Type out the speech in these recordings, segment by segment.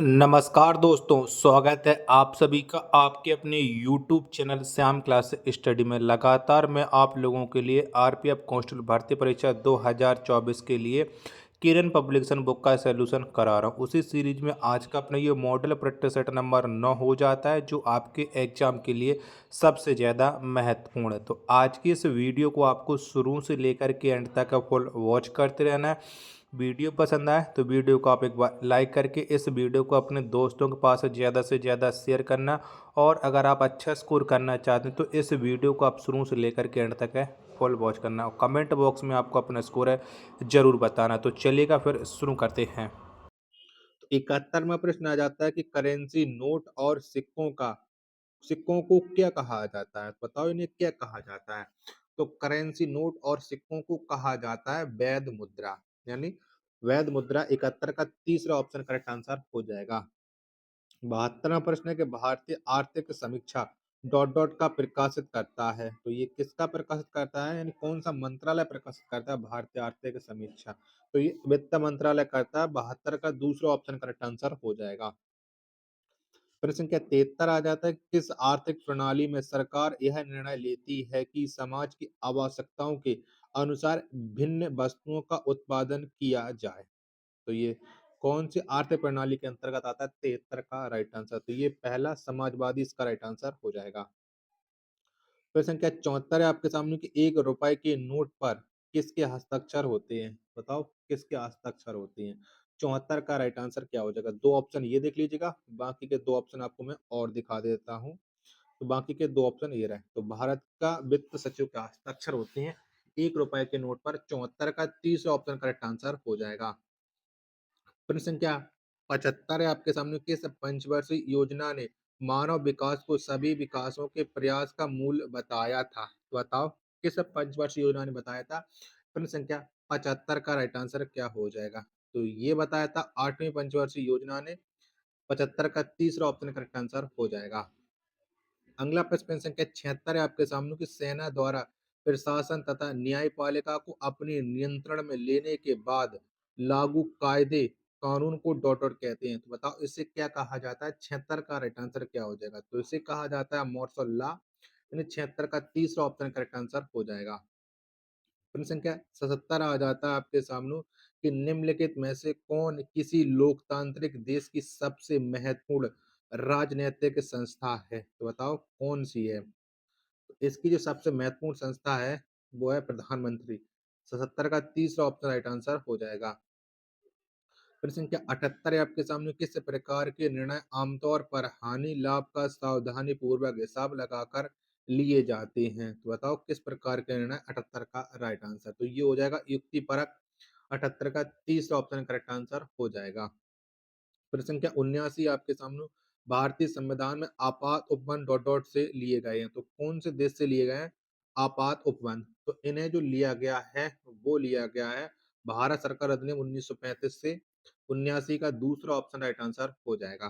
नमस्कार दोस्तों, स्वागत है आप सभी का आपके अपने YouTube channel Shyam class study में। लगातार मैं आप लोगों के लिए आरपीएफ कांस्टेबल भर्ती परीक्षा 2024 के लिए किरण पब्लिकेशन बुक का सलूशन करा रहा हूँ। उसी सीरीज में आज का अपना ये मॉडल प्रैक्टिस सेट नंबर 9 हो जाता है, जो आपके एग्जाम के लिए सबसे ज़्यादा महत्वपूर्ण है। तो आज की इस वीडियो को आपको शुरू से लेकर के एंड तक फुल वॉच करते रहना है। वीडियो पसंद आए तो वीडियो को आप एक बार लाइक करके इस वीडियो को अपने दोस्तों के पास ज़्यादा से ज़्यादा शेयर करना। और अगर आप अच्छा स्कोर करना चाहते हैं तो इस वीडियो को आप शुरू से लेकर के एंड तक है फुल वॉच करना, और कमेंट बॉक्स में आपको अपना स्कोर है ज़रूर बताना। तो चलिएगा फिर शुरू करते हैं। तो 71वां प्रश्न आ जाता है कि करेंसी नोट और सिक्कों को क्या कहा जाता है। बताओ इन्हें क्या कहा जाता है। तो करेंसी नोट और सिक्कों को कहा जाता है वैध मुद्रा, यानी वैध मुद्रा। 71 का तीसरा ऑप्शन करेक्ट आंसर हो जाएगा। 72वां प्रश्न है कि भारतीय आर्थिक समीक्षा डॉट डॉट का प्रकाशित करता है। तो ये किसका प्रकाशित करता है, यानी कौन सा मंत्रालय प्रकाशित करता है भारतीय आर्थिक समीक्षा। तो ये वित्त मंत्रालय करता है। 72 का दूसरा ऑप्शन करेक्ट आंसर हो जाएगा। प्रश्न संख्या 73 आ जाता है, किस आर्थिक प्रणाली में सरकार यह निर्णय लेती है कि समाज की आवश्यकताओं के अनुसार भिन्न वस्तुओं का उत्पादन किया जाए। तो ये कौन सी आर्थिक प्रणाली के अंतर्गत आता है। 73 का राइट आंसर, तो ये पहला समाजवादी इसका राइट आंसर हो जाएगा। प्रश्न संख्या 74 है आपके सामने कि 1 रुपए के नोट पर किसके हस्ताक्षर होते हैं। बताओ किसके हस्ताक्षर होते हैं। 74 का राइट आंसर क्या हो जाएगा। दो ऑप्शन ये देख लीजिएगा, बाकी के दो ऑप्शन आपको मैं और दिखा देता हूँ। तो बाकी के दो ऑप्शन ये रहे। तो भारत का वित्त सचिव के हस्ताक्षर होते हैं 1 रुपए के नोट पर। 74 का तीसरा ऑप्शन करेक्ट आंसर हो जाएगा। प्रश्न संख्या 75 है आपके सामने, किस पंचवर्षीय योजना ने मानव विकास को सभी विकासों के प्रयास का मूल बताया था। तो बताओ किस पंचवर्षीय योजना ने बताया था। प्रश्न संख्या 75 का राइट आंसर क्या हो जाएगा। तो ये बताया था 8वीं पंचवर्षीय योजना ने। 75 का तीसरा ऑप्शन करेक्ट आंसर हो जाएगा। अगला प्रश्न संख्या 76 है आपके सामने कि सेना द्वारा प्रशासन तथा न्यायपालिका को अपने नियंत्रण में लेने के बाद लागू कायदे कानून को डॉट डॉट कहते हैं। तो बताओ इसे क्या कहा जाता है। 76 का राइट आंसर क्या हो जाएगा। तो इसे कहा जाता है मार्शल लॉ, यानी 76 का तीसरा ऑप्शन करेक्ट आंसर हो जाएगा। प्रश्न संख्या 77 आ जाता है आपके सामने कि निम्नलिखित में से कौन किसी लोकतांत्रिक देश की सबसे महत्वपूर्ण राजनीतिक संस्था है। तो बताओ कौन सी है। तो इसकी जो सबसे महत्वपूर्ण संस्था है वो है प्रधानमंत्री। 77 का तीसरा ऑप्शन राइट आंसर हो जाएगा। प्रश्न संख्या 78 है आपके सामने, किस प्रकार के निर्णय आमतौर पर हानि लाभ का सावधानी पूर्वक हिसाब लगाकर लिए जाते हैं। तो बताओ किस प्रकार के निर्णय। 78 का राइट आंसर, तो ये हो जाएगा युक्ति परक। 78 का तीसरा ऑप्शन करेक्ट आंसर हो जाएगा। प्रश्न संख्या 79 आपके सामने, भारतीय संविधान में आपात उपबंध डॉट डॉट से लिए गए हैं। तो कौन से देश से लिए गए हैं आपात उपबंध। तो इन्हें जो लिया गया है वो लिया गया है भारत सरकार अधिनियम 1935 से। 79 का दूसरा ऑप्शन राइट आंसर हो जाएगा।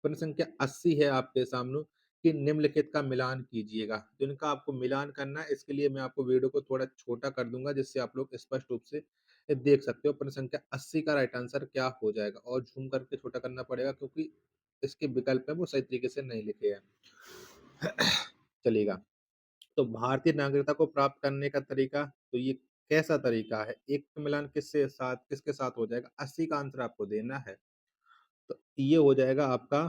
प्रश्न संख्या 80 है आपके सामने कि निम्नलिखित का मिलान कीजिएगा। तो इनका आपको मिलान करना है, इसके लिए मैं आपको वीडियो को थोड़ा छोटा कर दूंगा जिससे आप लोग स्पष्ट रूप से देख सकते हो। प्रश्न संख्या 80 का राइट आंसर क्या हो जाएगा, और झूम करके छोटा करना पड़ेगा क्योंकि इसके विकल्प है वो सही तरीके से नहीं लिखे हैं। चलेगा। तो भारतीय नागरिकता को प्राप्त करने का तरीका, तो ये कैसा तरीका है। एक का मिलान किसके साथ हो जाएगा। 80 का आंसर आपको देना है। तो ये हो जाएगा आपका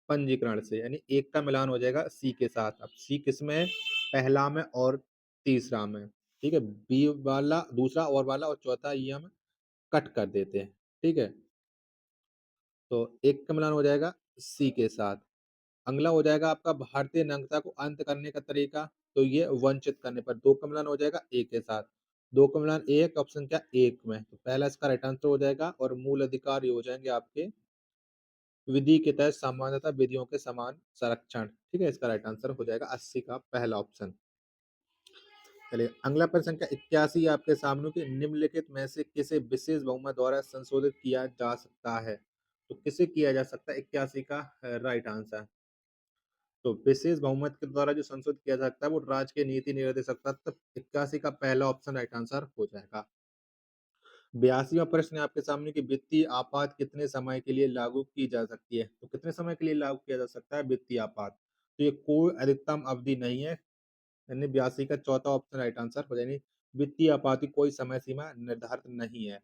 पंजीकरण से, यानी एक का मिलान हो जाएगा सी के साथ। अब सी किसमें है, पहला में और तीसरा में। ठीक है, बी वाला दूसरा और वाला और चौथा ये हम कट कर देते हैं। ठीक है, तो एक का मिलान हो जाएगा सी के साथ। अगला हो जाएगा आपका भारतीय नागरिकता को अंत करने का तरीका। तो ये वंचित करने पर। दो का मिलान हो जाएगा ए के साथ। दो का मिलान एक ऑप्शन क्या एक में। तो पहला इसका राइट आंसर हो जाएगा, और मूल अधिकार ये हो जाएंगे आपके विधि के तहत सामान्यता विधियों के समान संरक्षण। ठीक है, इसका राइट आंसर हो जाएगा 80 का पहला ऑप्शन। चलिए अगला प्रश्न संख्या 81 आपके सामने कि निम्नलिखित में से किसे विशेष बहुमत द्वारा संशोधित किया जा सकता है। तो किसे किया जा सकता है 81 का राइट आंसर। तो विशेष बहुमत के द्वारा जो संशोधित किया जा सकता है वो राज्य के नीति निर्देशक तत्व। 81 का पहला ऑप्शन राइट आंसर हो जाएगा। 82वां प्रश्न है आपके सामने कि वित्तीय आपात कितने समय के लिए लागू की जा सकती है? तो कितने समय के लिए लागू किया जा सकता है वित्तीय आपात? तो ये कोई अधिकतम अवधि नहीं है, यानी 82 का चौथा ऑप्शन राइट आंसर हो जाएगा। वित्तीय आपात की कोई समय सीमा निर्धारित नहीं है।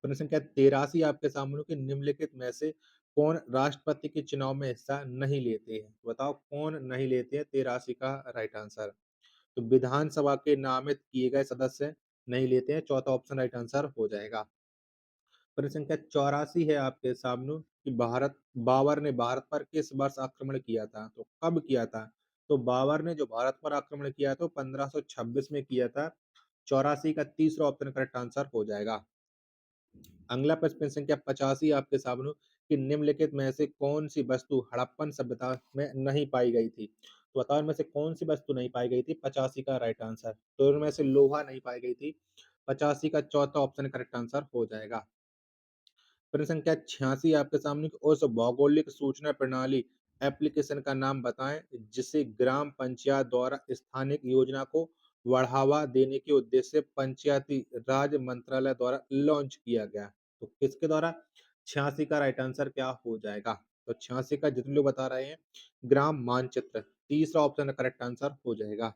प्रश्न संख्या 83 आपके सामने कि निम्नलिखित में से कौन राष्ट्रपति के चुनाव में हिस्सा नहीं लेते हैं? बताओ कौन नहीं लेते हैं 83 का राइट आंसर। तो विधानसभा के नामित किए गए सदस्य नहीं लेते हैं, चौथा ऑप्शन राइट आंसर हो जाएगा। प्रश्न संख्या 84 है आपके सामने कि भारत बाबर ने भारत पर किस वर्ष आक्रमण किया था? तो कब किया था? तो बाबर ने जो भारत पर आक्रमण किया तो 1526 में किया था। 84 का तीसरा ऑप्शन करेक्ट आंसर हो जाएगा। अगला प्रश्न संख्या 85 आपके सामने कि निम्नलिखित में से कौन सी वस्तु हड़प्पन सभ्यता में नहीं पाई गई थी? तो बताओ इनमें से कौन सी वस्तु नहीं पाई गई थी? 85 का राइट आंसर। तो इनमें से लोहा नहीं पाई गई थी। 85 का चौथा ऑप्शन करेक्ट आंसर हो जाएगा। प्रश्न संख्या 86 आपके सामने कि उस भौगोलिक सूचना प्रणाली एप्लीकेशन का नाम बताएं जिसे ग्राम पंचायत द्वारा स्थानिक योजना को बढ़ावा देने के उद्देश्य से पंचायती राज मंत्रालय द्वारा लॉन्च किया गया। तो किसके द्वारा? 86 का राइट आंसर क्या हो जाएगा? तो 86 का जितने लोग बता रहे हैं ग्राम मानचित्र, तीसरा ऑप्शन करेक्ट आंसर हो जाएगा।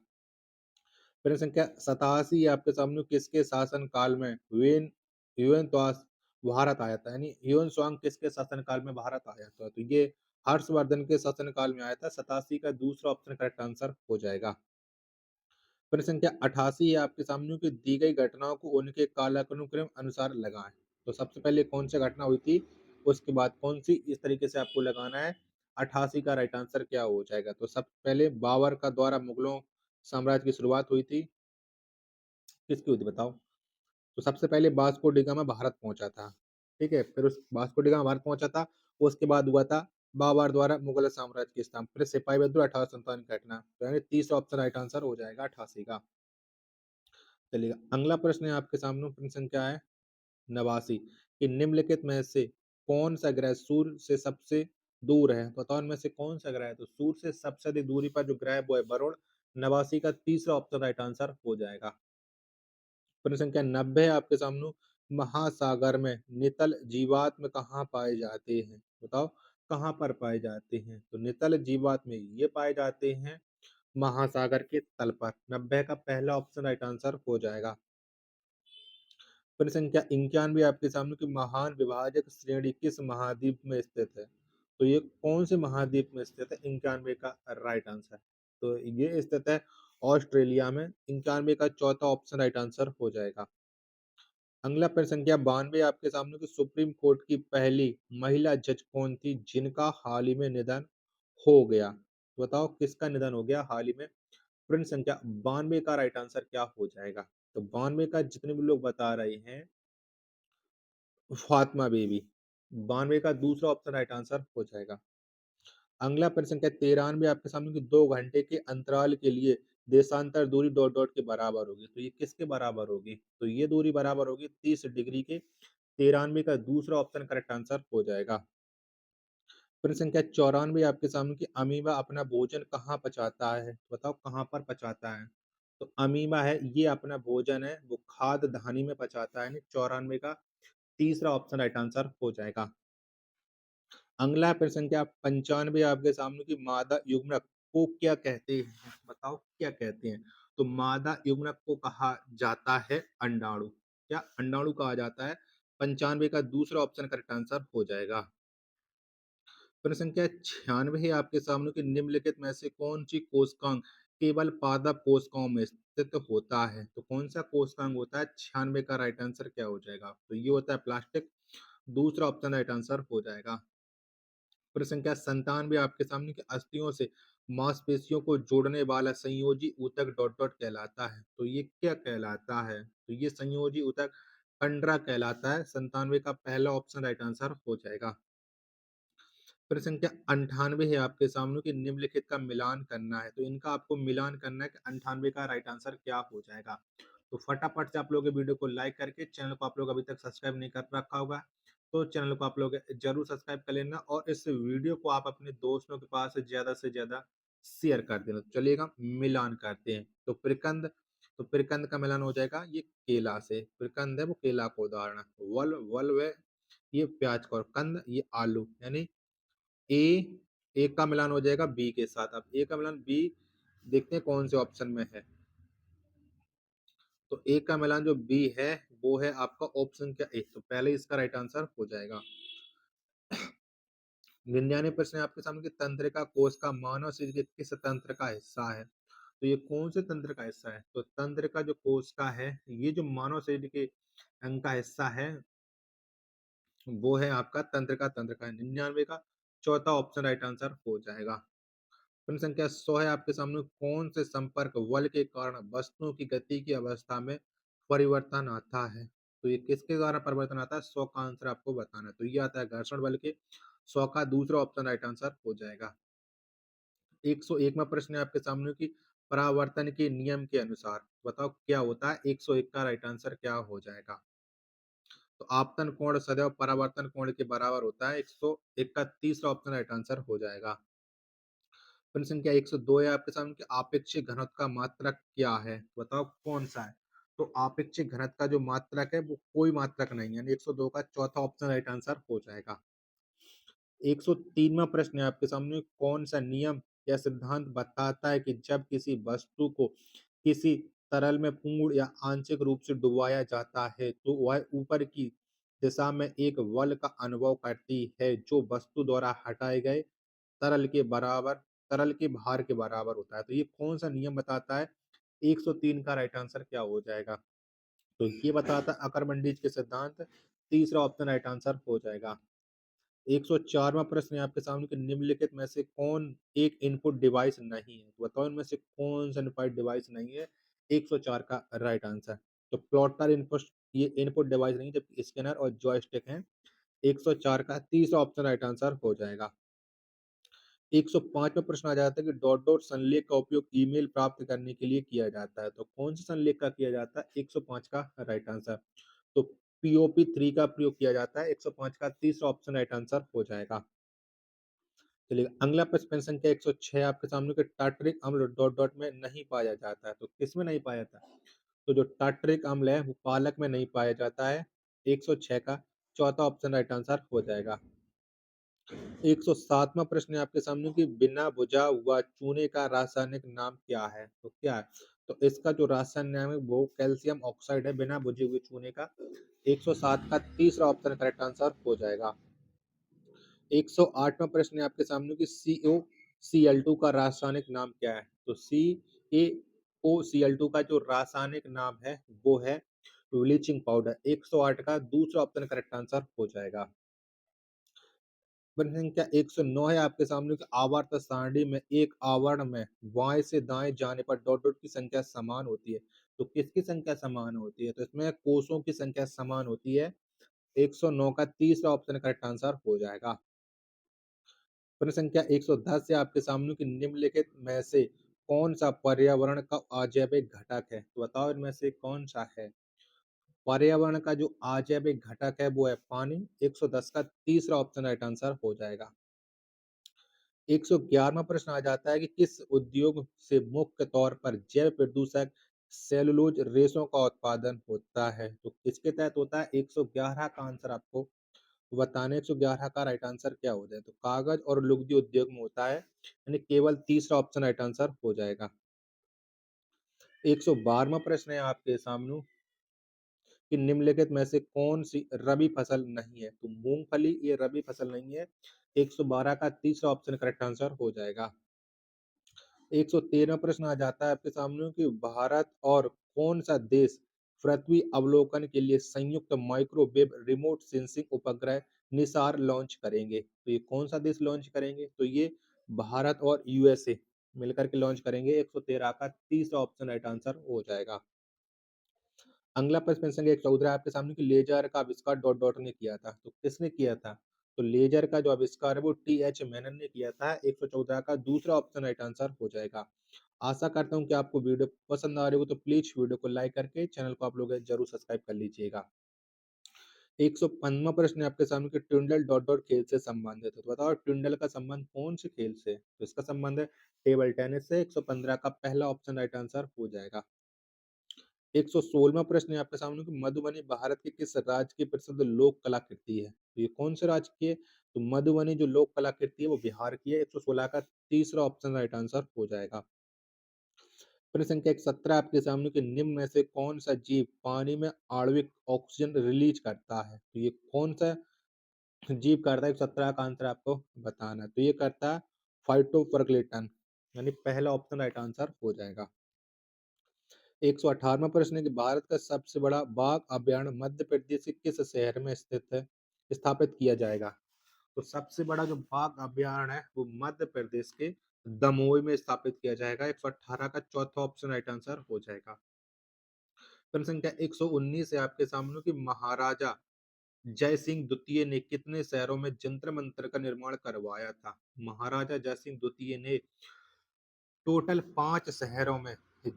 प्रश्न संख्या 87 आपके सामने किसके शासन काल में ह्यून त्सांग भारत आया था? यानी ह्यून त्सांग किसके शासन काल में भारत आया था? तो ये हर्षवर्धन के शासन काल में आया था। 87 का दूसरा ऑप्शन करेक्ट आंसर हो जाएगा। प्रश्न संख्या 88 है आपके सामने कि दी गई घटनाओं को उनके कालानुक्रम अनुसार लगाएं। तो सबसे पहले कौन सी घटना हुई थी, उसके बाद कौन सी, इस तरीके से आपको लगाना है। 88 का राइट आंसर क्या हो जाएगा? तो सबसे पहले बाबर का द्वारा मुगलों साम्राज्य की शुरुआत हुई थी। किसकी हुई थी बताओ? तो सबसे पहले वास्को डी गामा भारत पहुंचा था। ठीक है, फिर उस वास्को डी गामा भारत पहुंचा था। उसके बाद हुआ था बाबर द्वारा मुगल साम्राज्य की स्थापना, फिर सिपाही विद्रोह 1857 की घटना। तो यानी तीसरा ऑप्शन राइट आंसर हो जाएगा 88 का। चलिएगा अगला प्रश्न है आपके सामने। प्रश्न संख्या है 89 कि निम्नलिखित में से कौन सा ग्रह सूर्य से सबसे दूर है? बताओ इनमें से कौन सा ग्रह है? तो सूर्य से सबसे अधिक दूरी पर जो ग्रह है वो है वरुण। 89 का तीसरा ऑप्शन राइट आंसर हो जाएगा। प्रश्न संख्या 90 है आपके सामने। महासागर में नितल जीवात्म कहाँ पाए जाते हैं? बताओ कहाँ पर पाए जाते हैं? तो नितल जीवात्म ये पाए जाते हैं महासागर के तल पर। 90 का पहला ऑप्शन राइट आंसर हो जाएगा। प्रश्न संख्या 91 आपके सामने कि महान विभाजक श्रेणी किस महाद्वीप में स्थित है? तो ये कौन से महाद्वीप में स्थित है? 91 का राइट आंसर। तो ये स्थित है ऑस्ट्रेलिया में। 91 का चौथा ऑप्शन राइट आंसर हो जाएगा। अगला प्रश्न संख्या 92 आपके सामने कि सुप्रीम कोर्ट की पहली महिला जज कौन थी जिनका हाल ही में निधन हो गया? बताओ किसका निधन हो गया हाल ही में? प्रश्न संख्या 92 का राइट आंसर क्या हो जाएगा? तो 92 का जितने भी लोग बता रहे हैं फातिमा बीवी। 92 का दूसरा ऑप्शन राइट आंसर हो जाएगा। अगला प्रश्न संख्या 93 आपके सामने कि 2 घंटे के अंतराल के लिए देशांतर दूरी डॉट डॉट के बराबर होगी। तो ये किसके बराबर होगी? तो ये दूरी बराबर होगी 30 डिग्री के। 93 का दूसरा ऑप्शन करेक्ट आंसर हो जाएगा। प्रश्न संख्या 94 आपके सामने कि अमीबा अपना भोजन कहाँ पचाता है? बताओ कहाँ पर पचाता है? तो अमीबा है ये अपना भोजन है वो खाद्य धानी में पचाता है। 94 का तीसरा ऑप्शन राइट आंसर हो जाएगा। अगला प्रश्न संख्या 95 आपके सामने कि मादा युग्मक को क्या कहते हैं? बताओ क्या कहते हैं? तो मादा युग्मक को कहा जाता है अंडाणु। क्या अंडाणु कहा जाता है? 95 का दूसरा ऑप्शन करेक्ट आंसर हो जाएगा। प्रश्न संख्या 96 है आपके सामने कि निम्नलिखित में से कौन सी कोशिकांग केवल पादप कोशिकाओं में स्थित होता है? तो कौन सा कोशिकांग होता है? 96 का राइट आंसर क्या हो जाएगा? तो ये होता है प्लास्टिक। दूसरा ऑप्शन राइट आंसर हो जाएगा। प्रश्न संख्या 97 आपके सामने कि अस्थियों से मांसपेशियों को जोड़ने वाला संयोजी ऊतक डॉट डॉट कहलाता है। तो ये क्या कहलाता है? तो ये संयोजी ऊतक कंडरा कहलाता है। 97 का पहला ऑप्शन राइट आंसर हो जाएगा। प्रश्न संख्या 98 है आपके सामने कि निम्नलिखित का मिलान करना है। तो इनका आपको मिलान करना है कि 98 का राइट आंसर क्या हो जाएगा? तो फटाफट से आप लोग वीडियो को लाइक करके चैनल को आप लोग अभी तक सब्सक्राइब नहीं कर रखा होगा तो चैनल को आप लोग जरूर सब्सक्राइब कर लेना और इस वीडियो को आप अपने दोस्तों के पास से ज्यादा शेयर कर देना। तो चलिएगा मिलान करते हैं। तो प्रकंद तो पिरकंद का मिलान हो जाएगा ये केला से, पिरकंद है वो केला का उदाहरण है। वल्व है ये प्याज का, और कंद ये आलू, यानी ए, ए का मिलान हो जाएगा बी के साथ। अब ए का मिलान बी देखते हैं कौन से ऑप्शन में है। तो ए का मिलान जो बी है वो है आपका ऑप्शन क्या ए, तो पहले इसका राइट आंसर हो जाएगा। 99 प्रश्न है आपके सामने कि तंत्रिका कोश का मानव शरीर के किस तंत्र का हिस्सा है। तो ये कौन से तंत्र का हिस्सा है, तो तंत्र का जो कोश का है, ये जो मानव शरीर के अंग का हिस्सा है वो है आपका तंत्र का 99 का चौथा ऑप्शन राइट आंसर हो जाएगा। प्रश्न संख्या 100 है आपके सामने, कौन से संपर्क बल के कारण वस्तुओं की गति की अवस्था में परिवर्तन आता है। तो ये किसके द्वारा परिवर्तन आता है, 100 का आंसर आपको बताना है। तो ये आता है घर्षण बल के, 100 का दूसरा ऑप्शन राइट आंसर हो जाएगा। 101वां प्रश्न है आपके सामने कि परावर्तन के नियम के अनुसार बताओ क्या होता है, 101 का राइट आंसर क्या हो जाएगा। तो आपतन कोण सदैव परावर्तन कोण के बराबर होता है, 101 का तीसरा ऑप्शन राइट आंसर हो जाएगा। प्रश्न संख्या 102 है आपके सामने कि आपेक्षिक घनत्व का मात्रक क्या है, बताओ कौन सा है। तो आपेक्षिक घनत्व का जो मात्रक है वो कोई मात्रक नहीं है, यानी 102 का चौथा ऑप्शन राइट आंसर हो जाएगा। 103वां प्रश्न है आपके सामने, कौन सा नियम या सिद्धांत बताता है कि जब किसी वस्तु को किसी तरल में पूर्ण या आंशिक रूप से डुबाया जाता है तो वह ऊपर की दिशा में एक बल का अनुभव करती है जो वस्तु द्वारा हटाए गए तरल के बराबर, तरल के भार के बराबर होता है। तो ये कौन सा नियम बताता है, 103 का राइट आंसर क्या हो जाएगा। तो ये बताता है अकरमंडीज के सिद्धांत, तीसरा ऑप्शन राइट आंसर हो जाएगा। 104वां प्रश्न है आपके सामने कि निम्नलिखित में से कौन एक इनपुट डिवाइस नहीं है, तो बताओ इनमें से कौन सा इनपुट डिवाइस नहीं है, 104 का राइट आंसर। तो प्लॉटर इनपुट, ये इनपुट डिवाइस नहीं, जबकि स्कैनर और जॉयस्टिक है। 104 का तीसरा ऑप्शन राइट आंसर हो जाएगा। 105 में प्रश्न आ जाता है कि डॉट डॉट संलेख का उपयोग ईमेल प्राप्त करने के लिए किया जाता है, तो कौन से संलेख का किया जाता है, 105 का राइट आंसर। तो POP3 का प्रयोग किया जाता है, 105 का तीसरा ऑप्शन राइट आंसर हो जाएगा। चलिए अगला प्रश्न संख्या 106 आपके सामने कि टार्टरिक अम्ल डॉट डॉट में नहीं पाया जाता है, तो किसमें नहीं पाया जाता है, तो जो टार्टरिक अम्ल है वो पालक में नहीं पाया जाता है, 106 का चौथा ऑप्शन राइट आंसर हो जाएगा। 107वां प्रश्न है आपके सामने कि बिना बुझा हुआ चूने का रासायनिक नाम क्या है, तो क्या है, तो इसका जो रासायनिक नाम है वो कैल्शियम ऑक्साइड है, बिना बुझे हुए चूने का। 107 का तीसरा ऑप्शन करेक्ट आंसर हो जाएगा। 108वां प्रश्न है आपके सामने कि CaCl2 का रासायनिक नाम क्या है, तो CaOCl2 का जो रासायनिक नाम है वो है ब्लीचिंग पाउडर। 108 का दूसरा ऑप्शन करेक्ट आंसर हो जाएगा। प्रश्न संख्या 109 है आपके सामने कि आवर्त सारणी में एक आवरण में बाएं से दाएं जाने पर डॉट डॉट की संख्या समान होती है, तो किसकी संख्या समान होती है, तो इसमें कोषों की संख्या समान होती है। 109 का तीसरा ऑप्शन करेक्ट आंसर हो जाएगा। प्रश्न संख्या 110 से आपके सामने कि निम्नलिखित में से कौन सा पर्यावरण का अजैविक घटक है, तो बताओ इनमें से कौन सा है। पर्यावरण का जो अजैविक घटक है वो है पानी। 110 का तीसरा ऑप्शन राइट आंसर हो जाएगा। 111वां प्रश्न आ जाता है कि किस उद्योग से मुख्य तौर पर जैव प्रदूषक सेलुलोज रेशों का उत्पादन होता है, तो किसके तहत होता है, 111 का आंसर आपको बताने। 111 का राइट आंसर क्या हो जाए, तो कागज और लुगदी उद्योग में होता है, यानी केवल तीसरा ऑप्शन राइट आंसर हो जाएगा। 112वां प्रश्न है आपके सामने कि निम्नलिखित में से कौन सी रबी फसल नहीं है, तो मूंगफली ये रबी फसल नहीं है। 112 का तीसरा ऑप्शन करेक्ट आंसर हो जाएगा। 113वां प्रश्न आ जाता है आपके सामने कि भारत और कौन सा देश पृथ्वी अवलोकन के लिए संयुक्त माइक्रोवेव रिमोट सेंसिंग उपग्रह निसार लॉन्च करेंगे, तो ये कौन सा देश लॉन्च करेंगे, तो ये भारत और USA मिलकर के लॉन्च करेंगे। 113 का तीसरा ऑप्शन राइट आंसर हो जाएगा। अगला प्रश्न संख्या 114 आपके सामने कि लेजर का आविष्कार डॉट डॉट ने किया था, तो किसने किया था, तो लेजर का जो आविष्कार है वो TH मेनन ने किया था। 114 का दूसरा ऑप्शन राइट आंसर हो जाएगा। आशा करता हूँ कि आपको वीडियो पसंद आ रही हो, तो प्लीज वीडियो को लाइक करके चैनल को आप लोग जरूर सब्सक्राइब कर लीजिएगा। 115वां प्रश्न है आपके सामने कि ट्विंडल डॉट डॉट खेल से संबंधित है, तो बताओ ट्विंडल का संबंध कौन से खेल से, तो इसका संबंध है टेबल टेनिस से। 115 का पहला ऑप्शन राइट आंसर हो जाएगा। 116वां प्रश्न है आपके सामने कि मधुबनी भारत के किस राज्य की प्रसिद्ध लोक कलाकृति है? तो ये कौन से राज्य की है? तो मधुबनी जो लोक कलाकृति है वो बिहार की है। 116 का तीसरा ऑप्शन राइट आंसर हो जाएगा। प्रश्न संख्या 17 आपके सामने कि निम्न में से कौन सा जीव पानी में आणविक ऑक्सीजन रिलीज करता है? तो ये कौन सा जीव करता है? 17 का आंसर आपको बताना है। तो ये करता है फाइटोप्लैंक्टन, यानी पहला ऑप्शन राइट आंसर हो जाएगा। 118वां प्रश्न है कि भारत का सबसे बड़ा बाघ अभयारण्य मध्य प्रदेश के किस शहर में स्थित है, स्थापित किया जाएगा? तो सबसे बड़ा जो बाघ अभयारण्य है वो मध्य प्रदेश के दमोह में स्थापित किया जाएगा। 118 का चौथा ऑप्शन राइट आंसर हो जाएगा। प्रश्न संख्या 119 है आपके सामने कि महाराजा जय सिंह द्वितीय ने कितने शहरों में जंतर मंतर का निर्माण करवाया था? महाराजा जय सिंह द्वितीय ने टोटल 5 शहरों में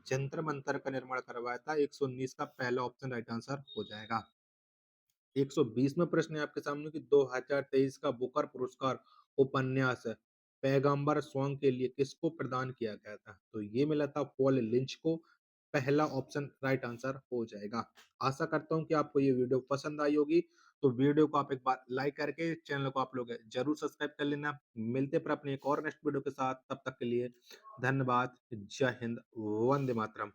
जंतर मंतर का निर्माण करवाया था। 119 का पहला ऑप्शन राइट आंसर हो जाएगा। 120वां प्रश्न है आपके सामने कि 2023 का बुकर पुरस्कार उपन्यास पैगंबर सॉन्ग के लिए किसको प्रदान किया गया था? तो ये मिला था पॉल लिंच को। पहला ऑप्शन राइट आंसर हो जाएगा। आशा करता हूँ कि आपको ये वीडियो पसंद आई होगी। तो वीडियो को आप एक बार लाइक करके चैनल को आप लोग जरूर सब्सक्राइब कर लेना। मिलते हैं पर अपने एक और नेक्स्ट वीडियो के साथ। तब तक के लिए धन्यवाद। जय हिंद, वंदे मातरम।